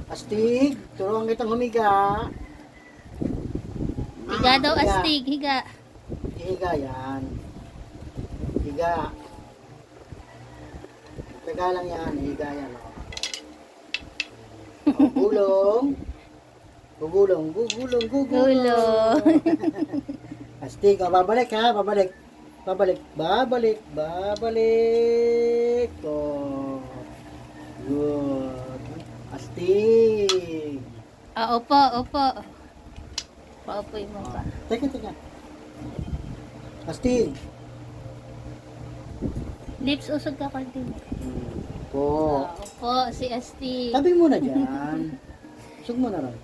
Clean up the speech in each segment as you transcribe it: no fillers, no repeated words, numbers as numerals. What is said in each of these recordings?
Astig, turuan kitang humiga. Higa daw, astig. Higa. Higa yan. Higa. Higa lang yan. Higa yan. Oh, gulong. Gugulong. Gugulong. Gulong. Astig. Oh, babalik ha. Babalik. Babalik. Babalik. Babalik. Oh. Good. Astig. Ah, opo, opo. Paupoy mo pa. Teka, teka. Astig. Lips, usog ka konti mo. Po. Ah, opo, si astig. Tabi mo na dyan. Usog mo na ron.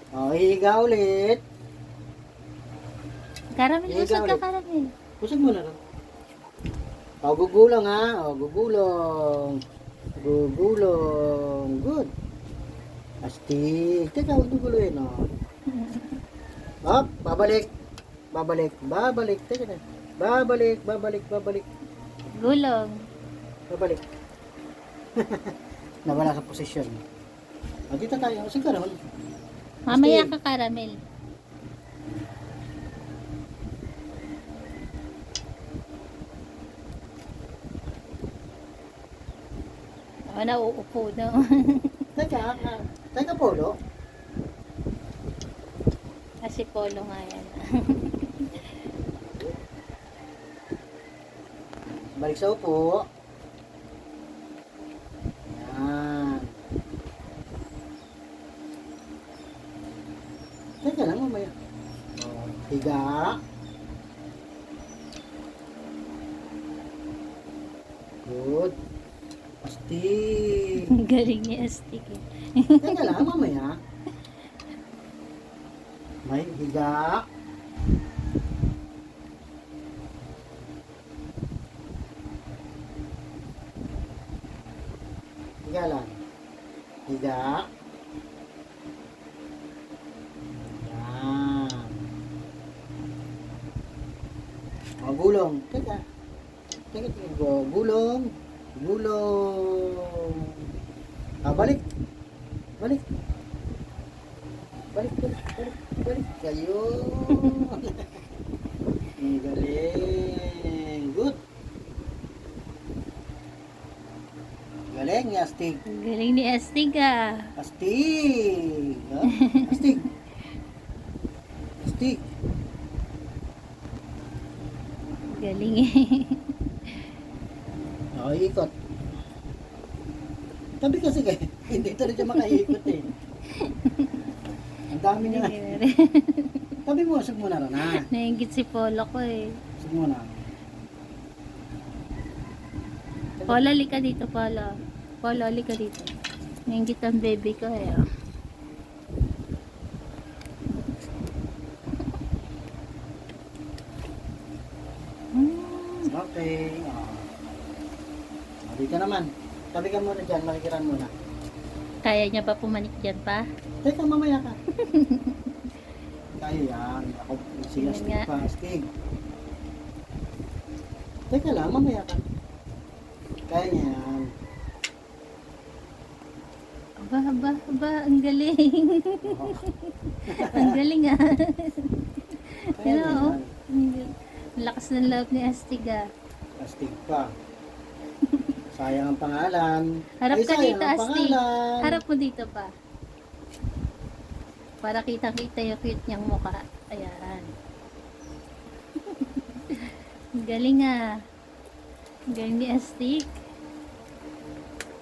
O, higa ulit. Karamel, Higa usog ka, ulit. karamel. Usog mo na ron. O, gugulong ha. O, gugulong. Gugulong. Good. Astig. Teka, huwag guguluhin o. Hop, babalik. Babalik. Babalik. Teka na. Babalik. Babalik. Babalik. Gulong. Babalik. Nawala sa posisyon. O, dito tayo. Usog ka ron. Mamaya Astig. ka, karamel. Oh, nauupo na. Teka, teka polo. Kasi polo nga yan. Balik sa upo. Yan. Teka lang, mamaya. Oh, higa. Good. Astig. Galing ni astig eh. Teka lang, mamaya. May higa. Higa lang. Higa. Yan. O, gulong. Teka. Teka, teka. Gulong. Gulong. Ah, balik. Balik. Balik, balik, balik, balik. Ayun. Ang galing. Good. Galing, astig. Galing ni astig ah. Astig. Ha? Astig. Astig. Galing eh. O, ikot. Tabi kasi kayo. Hindi ito rin siya makaikot eh. Ang dami niya. Tabi mo, usog mo na rin ha. Nainggit si Polo ko eh. Usog mo na. Polo, lika dito, Polo. Polo, lika dito. Nainggit ang baby ko eh. Oh. Okay. Dito naman. Tabi ka muna dyan, makikiran muna. Kaya niya ba pumanik dyan pa? Teka, mamaya ka. Kaya yan. Ako, si Yun Astig nga. pa, Astig. Teka lang, mamaya ka. Kaya niya yan. Aba, ang galing. Ang galing ah. Kaya niya Ano, yan. ang lakas ng loob ni Astig ah. Astig pa. Sayang ang pangalan. Harap Ay, ka sayang dito, ang Astig. pangalan. Harap mo dito pa. Para kitang-kita yung cute niyang mukha. Ayan. Ang galing ah. Ang galing ni Astig.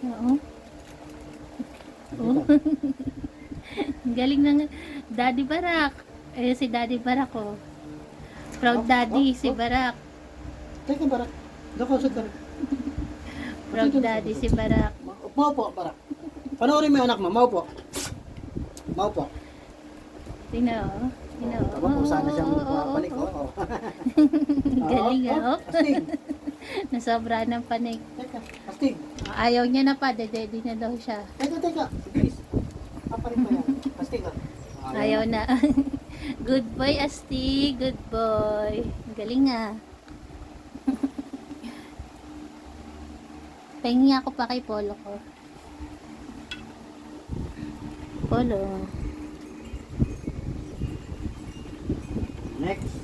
Oo. Oh. Ang galing ng Daddy Barak. Eh, si Daddy Barak oh. Proud Daddy, si Barak. Teka, Barak. Nakasag ka rin. Proud Daddy, si Barak. Maupo, Barak. Panoorin mo yung anak mo. Maupo. Maupo. Tingnan oh. Tingnan oh. Tama po, sana siyang Oo, oo, mapalik. oo. Oo. Galing ah oh. Astig. Nasobra ng panig. Teka, astig. Ayaw niya na pa, daddy na daw siya. Teka. Please. Papalit mo yan. Astig ah. Ayaw na. Good boy, Asti. Good boy. Galing ah. Pahingi ako pa kay Polo ko. Polo. Next.